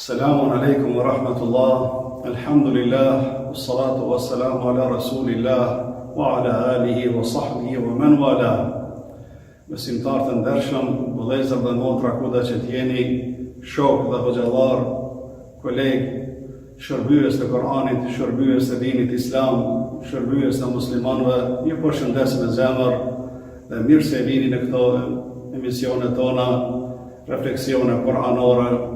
Assalamu alaikum wa rahmatullah, alhamdulillah, wassalatu wassalamu ala rasulillah, wa ala alihi wa sahbihi wa man wala. Besimtar të ndershëm, vëllezër dhe motra kuda që t'jeni, shok dhe hoxhallar, koleg, shërbyes të Koranit, shërbyes të dinit Islam, shërbyes të muslimanëve, ju përshëndes me zemër dhe mirë se vini në këto emisionet tona, refleksione koranore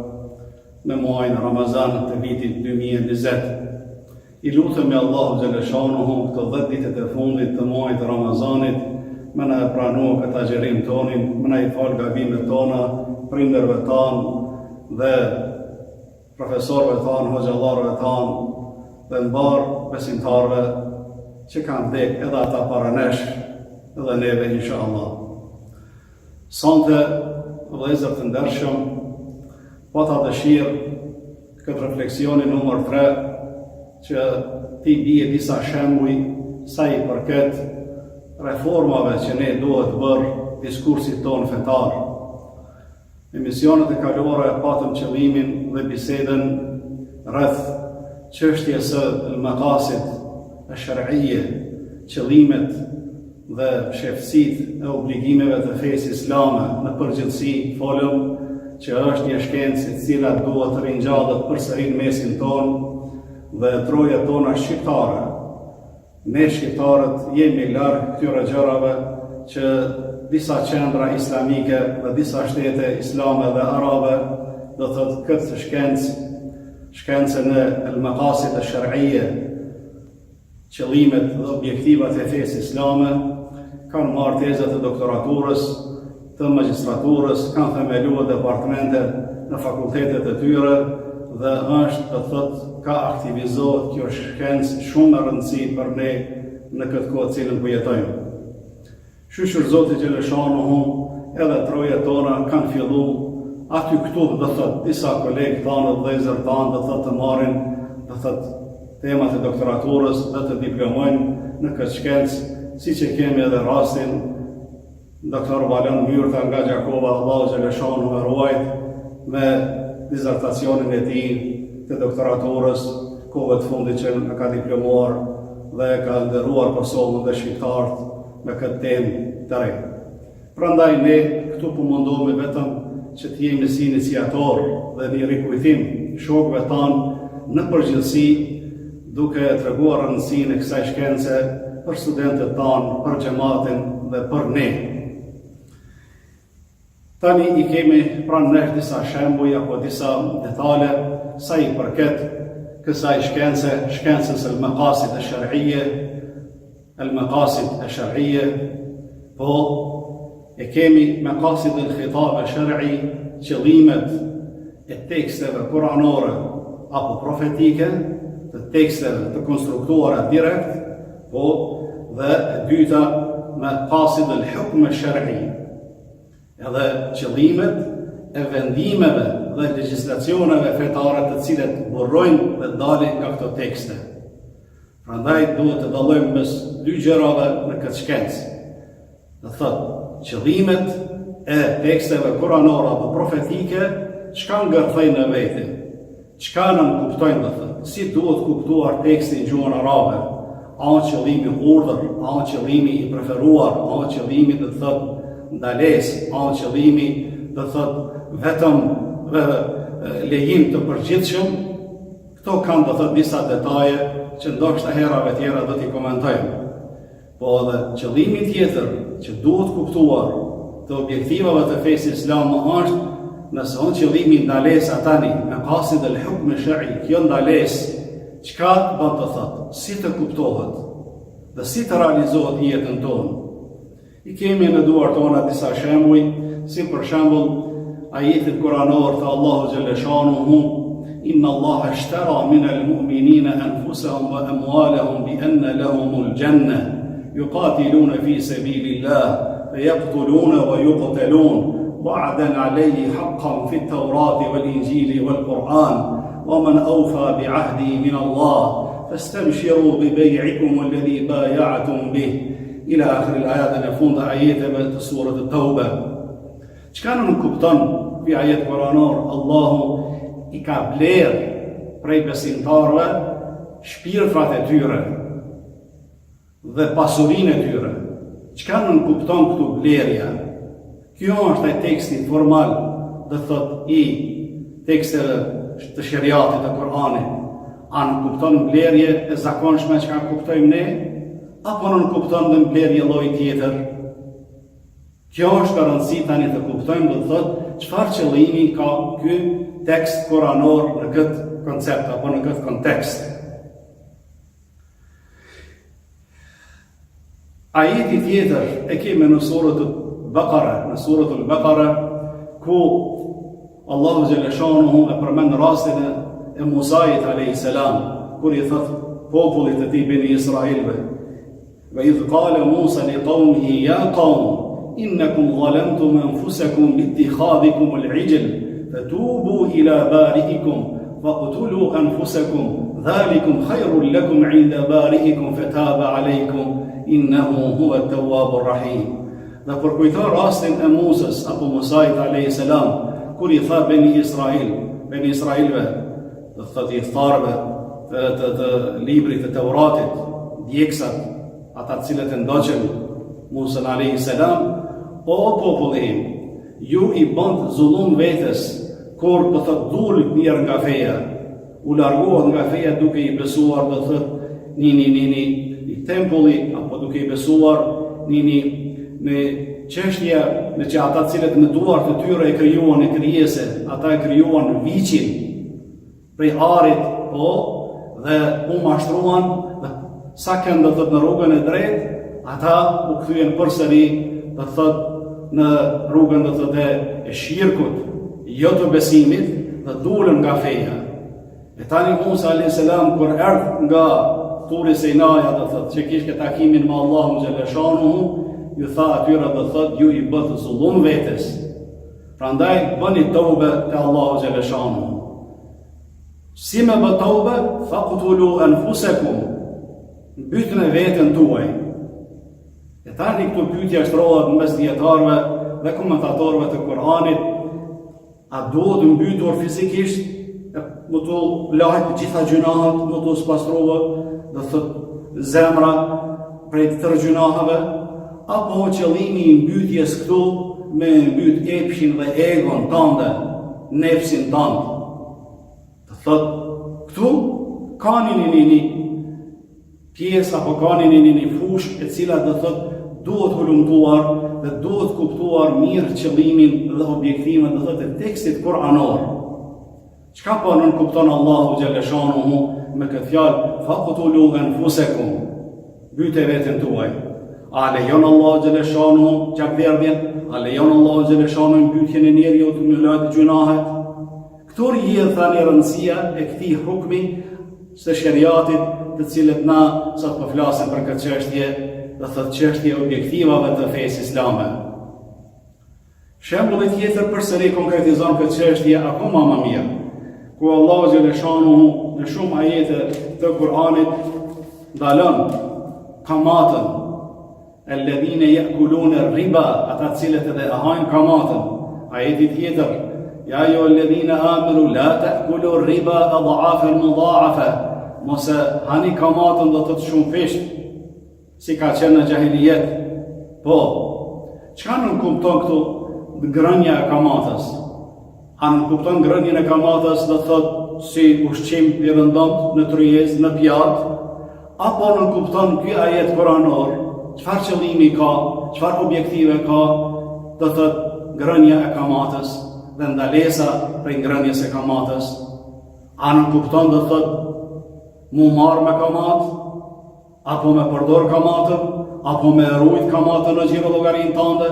në muajin Ramazan të vitit 2020. I lutemi Allahu xhaleshanuhu këto 10 ditët e fundit të muajit Ramazanit, më na e pranua këtë agjerim tonin, më na i fal gabimet tona, prindërve tanë dhe profesorëve tanë, hoxhallarëve tanë dhe mbar besimtarëve që kanë vdek edhe ata para nesh edhe neve inshallah. Sonte vëllezër të ndershëm, pata dëshirë këtë refleksioni numër 3 që ti bie disa shembuj sa i përket reformave që ne duhet bërë diskursit tonë fetar. Emisionet e kaluara e patëm qëllimin dhe bisedën rreth çështjes së al-maqasid ash-shar'iyye, qëllimet dhe shefësit e obligimeve të fesë islame në përgjithësi, folëm që është një shkencë e cila duhet të rinjallët përsëri në mesin tonë dhe troja tona shqiptare. Ne shqiptarët jemi larg këtyre gjërave që disa qendra islamike dhe disa shtete islame dhe arabe do të thotë këtë shkencën e al-maqasid ash-shar'iyye, qëllimet dhe objektivat e fesë islame, kanë marrë tezat e doktoraturës, të magjistraturës, kanë themeluar departamente në fakultetet e tyre dhe është të thotë ka aktivizohet kjo shkencë shumë e rëndësishme për ne në këtë kohë cilën po jetojmë. Shqyr Zoti xhaleshanuhu edhe troja tona kanë filluar aty këtu do thotë disa kolegë tanë dhe vëllezër tanë do thotë të marrin do thotë temat e doktoraturës dhe të diplomojnë në këtë shkencë, siç e kemi edhe rastin Dr. Valon Myrta nga Gjakova, Allahu xhaleshanuhu e ruajt, me dizertacionin e tij të doktoraturës, kohët fundit që ka diplomuar dhe ka nderuar Kosovën dhe shqiptarët me këtë temë të re. Prandaj ne këtu po mundohemi vetëm që të jemi si iniciator dhe një rikujtim shokëve tanë në përgjithësi, duke treguar rëndësinë e kësaj shkence për studentët tanë, për xhamatin dhe për ne. Tani i kemi pranë nesh disa shembuj apo disa detale sa i përket kësaj shkencës al-maqasid ash-shar'iyye, po e kemi maqasid al-khitab ash-shar'i, qëllimet e teksteve kuranore apo profetike, të teksteve të konstruktuara direkt, po dhe e dyta maqasid al-hukm ash-shar'i, edhe qëllimet e vendimeve dhe legjislacioneve fetare të cilet burrojnë dhe dalin nga këto tekste. Prandaj duhet të dallojmë mes dy gjërave në këtë shkencë. Do thotë qëllimet e teksteve kuranore apo profetike, çka ngërthejnë në vete, çka nën kuptojnë do thotë, si duhet kuptuar teksti në gjuhën arabe, a qëllimi urdhër, a qëllimi i preferuar, a qëllimi do thotë ndales, a qëllimi do thotë vetëm lejim të përgjithshëm. Këto kanë do thotë disa detaje që ndoshta herave tjera do t'i komentojmë. Po edhe qëllimi tjetër që duhet kuptuar të objektivave të fesë islame është nëse on qëllimi ndalesa tani me qasid al-hukm ash-shar'i, kjo ndalesë çka do të thotë, si të kuptohet dhe si të realizohet në jetën tonë. I kemi në duar tona disa shembuj, si për shembull ajetit kuranor të Allahu xhaleshanuhu, inna Allaha ashtara min al-mu'minina anfusahum wa amwalahum bi anna lahumul janna yuqatiluna fi sabilillah fayaqtuluna wa yuqtalun wa'dan alayhi haqqan fi at-taurati wal-injili wal-Qur'an wa man awfa bi'ahdi min Allah fastabshiru bi bay'ikum alladhi bay'atum bih. Ila akhir al-ayat në fund ajeteve të surës at-Tauba. Çka nuk kupton fi ajet kuranor Allahu i ka blerë prej besimtarëve shpirtrat e tyre dhe pasurinë e tyre. Çka nën kupton këtu blerja? Kjo është ai teksti formal, dhe thot i teksteve të shariatit të Kur'anit. A në kupton blerje e zakonshme që ka kuptojmë ne, apo në kupton dhe blerje lloj tjetër? Kjo është ka rëndësi tani të kuptojmë, dhe thot çfarë qëllimi ka ky tekst kuranor në këtë koncept apo në këtë kontekst. Ajeti tjetër e kemi në surët al-Baqara, ku Allahu Gjeleshanuhu e përmend rastin e Musait a.s. kur i thot popullit të tij beni Israilve: "Wa idh qala Musa li qawmihi ya qawm innakum zalamtum anfusakum bi-ittikhadikum al-'ijl fatubu ila bari'ikum faqtulu anfusakum dhalikum khayrun lakum 'inda bari'ikum fataba 'alaykum innahu huwa at-tawwabur rahim." Dhe për kujton rastin e Musës apo Musait a.s. kur i tha beni Israilve, dhe thot i tharve të librit të Teuratit, djeksat, ata cilët e ndoqën Musën a.s. "O populli im, ju i bënd zullum vetes kur do thot dul mirë nga feja, u largohet nga feja duke i besuar, do thot i tempulli apo duke i besuar në çështja në që ata cilët me duart të tyre e krijuan e krijese, ata e krijuan viçin prej arit, dhe u mashtruan, dhe sa kënë do thot në rrugën e drejtë, ata u kthyen përsëri do thot në rrugën do thot e shirkut, jo të besimit, dhe dulën nga feja. E tani Musa a.s. kur erdh nga Turi Sinaja, do thot që kishte takimin me Allahun Gjeleshanuhu, ju tha atyre, do thot ju i bët zullum vetes, prandaj bëni tobe te Allahu Gjeleshanuhu. Si me bë tobe? Faqtulu anfusakum, mbytni veten tuaj. E tani këtu pyetja shtrohet mes dietarëve dhe komentatorëve të Kuranit: a duhet mbytur fizikisht, më të lahet të gjitha gjunahet, më të spastrove, do thot zemra prej të tërë gjunaheve, apo qëllimi i mbytjes këtu me mbyt epshin dhe egon tënde, nefsin tënd? Do thot këtu kanë një pjesë apo kanë një fushë e cila do thot duhet hulumtuar dhe duhet kuptuar mirë qëllimin dhe objektimin do thot e tekstit kuranor. Çka po nën kupton Allahu Gjeleshanuhu me këtë fjalë faqtulu anfusakum, mbytë veten tuaj? A lejon Allahu Gjeleshanuhu gjakderdhjen? A lejon Allahu Gjeleshanuhu mbytjen e njeriut në lojë gjunahet? Këtu rrjedh tani rëndësia e këtij hukmi së shariatit, të cilët na sot po flasim për këtë çështje, do thot çështje objektivave të fesë islame. Shembulli tjetër përsëri konkretizon këtë çështje akoma më mirë, ku Allahu Gjeleshanuhu në shumë ajete të Kur'anit ndalon kamatën, alladhina ya'kuluna ar-riba, ata cilët edhe hajnë kamatën. Ajeti tjetër: ya ayyuhalladhina amanu la ta'kulu ar-riba adha'afan mudha'afa, mos e hani kamatën do të shumë fisht, si ka qenë në jahilijet. Po, çka nuk kupton këtu ngrënia e kamatës? A nuk kupton ngrënien e kamatës do thot si ushqim i rëndomt në tryezë, në pjatë, apo nuk kupton ky ajet kuranor çfarë qëllimi ka, çfarë objektive ka, do thot ngrënia e kamatës dhe ndalesa për ngrënjes e kamatës? A nuk kupton do thot mu marr me kamat, apo me përdor kamatën, apo me rujt kamatën në gjiro llogarinë tënde?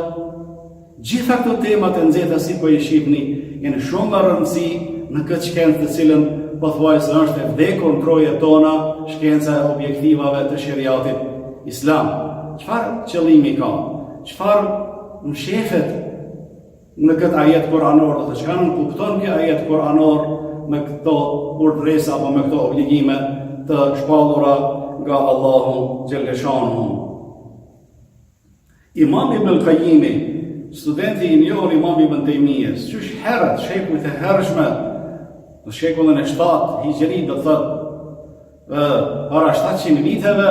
Gjitha këto temat e nxehta si po i shihni janë shumë më rëndësi në këtë shkencë të cilën pothuajse është e vdekur në trojet tona, shkenca e objektivave të shariatit islam. Çfarë qëllimi ka? Çfarë mshefet në këtë ajet kuranor? Do të çka nuk kupton ky ajet kuranor me këto urdhresa apo me këto obligime të shpallura nga Allahu Gjeleshanuhu. Imam Ibn al-Qayyimi, studenti i njohur Imam Ibn Taymijes, qysh herët, shekujt e hershme, në shekullin e 7 Hijri, do thotë para 700 viteve,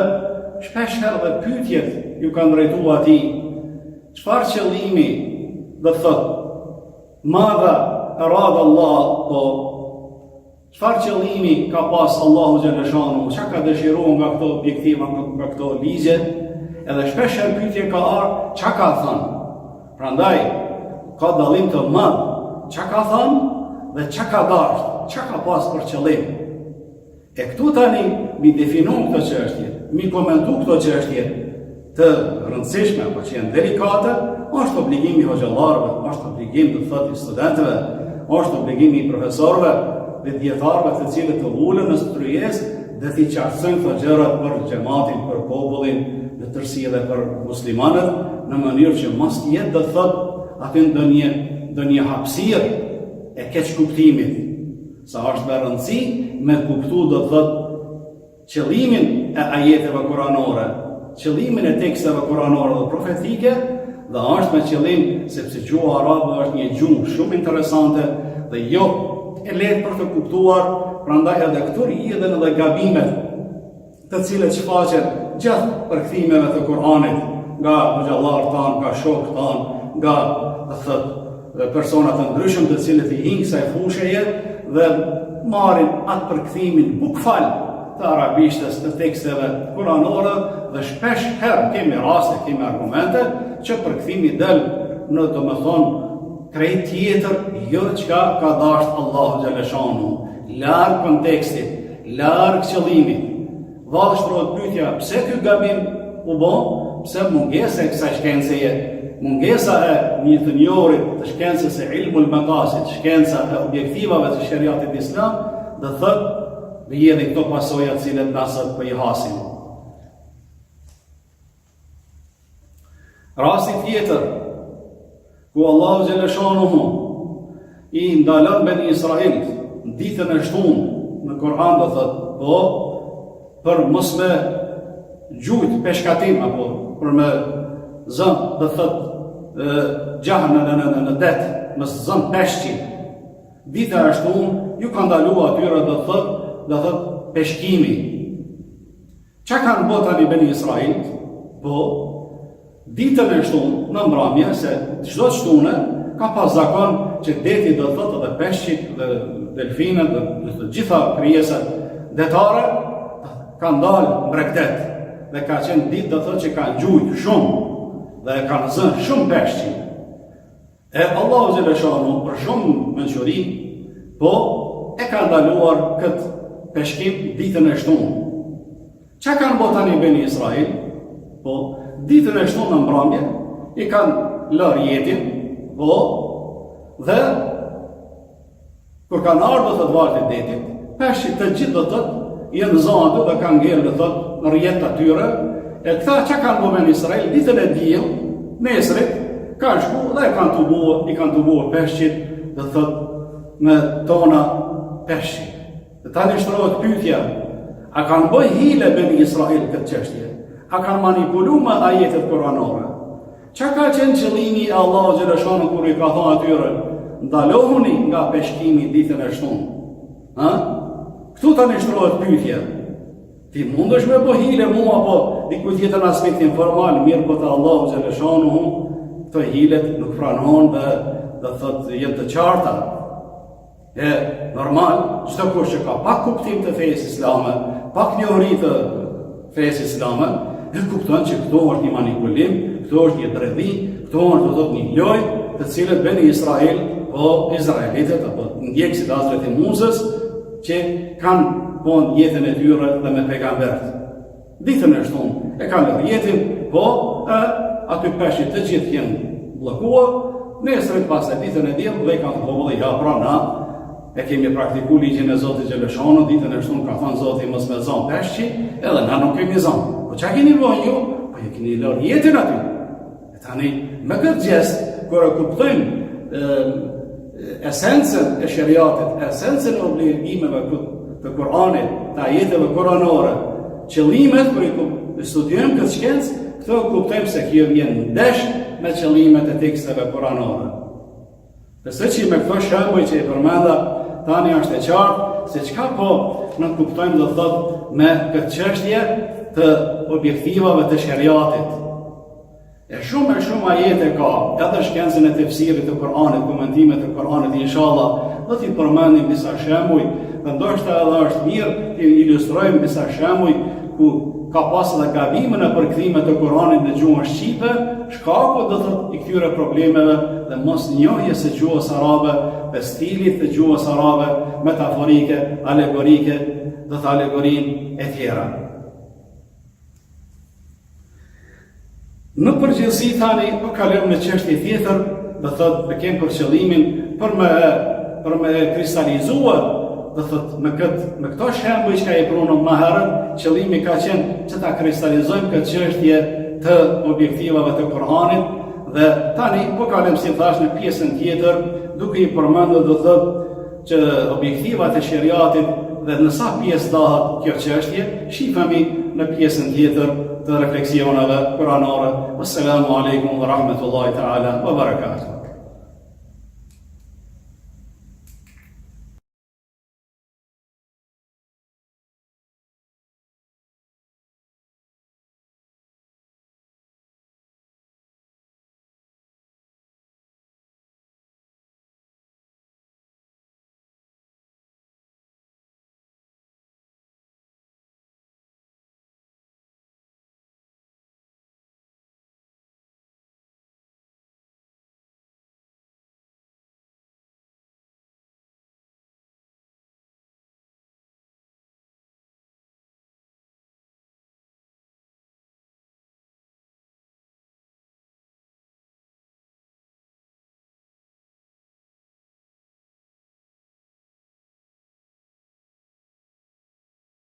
shpesh herë dhe pyetjet ju kanë drejtuar atij, çfarë qëllimi, do thotë, madha arada Allah, po çfarë qëllimi ka pas Allahu xhaleshanu, çka ka dëshiruar nga këto objektiva, nga këto ligje, edhe shpesh herë pyetje ka ardhur, çka ka thënë. Prandaj ka dallim të madh, çka ka thënë dhe çka ka dashur, çka ka pas për qëllim. E këtu tani mi definu këto çështje, mi komentu këto çështje të rëndësishme, apo që janë delikate, është obligimi i hoxhallarëve, është obligim të thotë studentëve, është obligimi i profesorëve dhe dietarëve të cilët të ulen në stryjesë dhe t'i qartësojnë këto gjërat për xhamatin, për popullin, në tërësi edhe për muslimanët, në mënyrë që mos jetë do thotë aty ndonjë hapësirë e keq kuptimit, sa është me rëndësi me kuptu do thotë qëllimin e ajeteve kuranore, qëllimin e teksteve kuranore dhe profetike, dhe është me qëllim sepse gjuha arabe është një gjuhë shumë interesante dhe jo e lehtë për të kuptuar, prandaj edhe këtu rrjedhin edhe gabimet të cilët shfaqen gjatë përkthimeve të Kuranit nga hoxhallarët tanë, nga shokët tanë, nga do thotë persona të ndryshëm të cilët i hinë kësaj fusheje dhe marrin atë përkthimin bukfal të arabishtës të teksteve kuranore dhe shpesh herë kemi raste, kemi argumente që përkthimi del në domethënë krejt tjetër, jo çka ka dashur Allahu xhaleshanu, larg kontekstit, larg qëllimit. Vallë shtrohet pyetja, pse ky gabim u bë? Pse mungesa e kësaj shkenceje, mungesa e një të njohurit të shkencës e ilmul maqasid, shkenca e objektivave të shariatit islam, dhe thotë rrjedhin këto pasoja të cilat na sot po i hasim. Rasti tjetër ku Allahu xhaleshanuhu i ndalon Beni Israil ditën e shtunë në Kur'an, do thotë, po për mos me gjujt peshkatim apo për me zën, do thotë gjahën në det, mos zën peshqi. Dita e shtunë ju ka ndaluar atyre, do thotë peshkimi. Çka kanë bërë tani Beni Israil? Po ditën e shtunë në mbrëmje, se çdo shtunë ka pas zakon që deti do thotë edhe peshqit dhe delfinët dhe të gjitha krijesat detare kanë dalë mbrektet dhe ka qenë ditë do thotë që kanë gjujt shumë dhe kanë zënë shumë peshqi. E Allahu xhaleshanu për shumë mençuri, po e ka ndaluar këtë peshkim ditën e shtunë. Çka kanë bërë tani Beni Israil? Po ditën e shtunë në mbrëmje i kanë lërë jetin, po dhe kur kanë ardhur të valët e detit, peshqit të gjithë do thotë janë zonë dhe kanë ngjerë do thotë në rrjet të tyre. E këta çka kanë bërë Beni Israil? Ditën e diell, nesrit kanë shku dhe i kanë tubuar peshqit, do thotë me tona peshqi. Dhe tani shtrohet pyetja, a kanë bëj hile Beni Israil këtë çështje? A kanë manipulu me ajetet kuranore? Çka ka qenë qëllimi e Allahu xhaleshanu kur i ka thënë atyre, ndalohuni nga peshkimi ditën e shtunë? Ha? Këtu tani shtrohet pyetja. Ti mundesh me bë hile mua apo dikujt tjetër në aspektin formal, mirë po te Allahu xhaleshanu, këto hilet nuk pranohen dhe do thotë janë të qarta. E normal, çdo kush që ka pak kuptim të fesë islame, pak njohuri të fesë islame, e kupton që këto është një manipulim, këto është një dredhi, këto është do thotë një lojë të cilët Beni Israil, po izraelitët apo ndjekësit e Hazreti Musës që kanë punë jetën e tyre dhe me pejgamberët. Ditën e shtunë e kanë lërë jetin, po aty peshqit të gjithë janë bllokuar, nesër pas e ditën e diell dhe kanë thënë ja pra na e kemi praktiku ligjin e Zotit xhaleshanu, ditën e shtunë ka thënë Zoti mos me zon peshqi, edhe na nuk kemi zon. Po çka keni bërë ju? Po e keni lërë jetin aty. E tani me këtë gjest, kur e kuptojmë esencën e shariatit, esencën e obligimeve të Kuranit, të ajeteve kuranore, qëllimet kur i studiojmë këtë shkencë, këto kuptojmë se kjo vjen ndesh me qëllimet e teksteve kuranore. Përse që me këto shembuj që i përmenda, tani është e qartë se çka po në kuptojmë do thot me këtë çështje të objektivave të shariatit. E shumë ajete ka, edhe shkencën e tefsirit të Kur'anit, komentimet të Kur'anit, inshallah, do t'i përmendim disa shembuj, dhe ndoshta edhe është mirë të ilustrojmë disa shembuj ku ka pas edhe gabime në përkthime të Kur'anit në gjuhën shqipe, shkaku do thot i këtyre problemeve dhe mos njohje së gjuhës arabe, dhe stilit të gjuhës arabe, metaforike, alegorike, do të alegorin e tjera. Në përgjithësi tani po kalojmë në çështje tjetër, do thotë ne kemi për qëllimin për me kristalizuar, do thotë me këto shembuj që e pronëm më herët, qëllimi ka qenë që ta kristalizojmë këtë çështje të objektivave të Kur'anit dhe tani po kalojmë si thash në pjesën tjetër, duke i përmendur do thotë që objektivat e shariatit dhe në sa pjesë dahet kjo çështje, shifemi në pjesën tjetër të refleksioneve kuranore. Wassalamu alaikum wa rahmatullahi ta'ala wa barakatuh.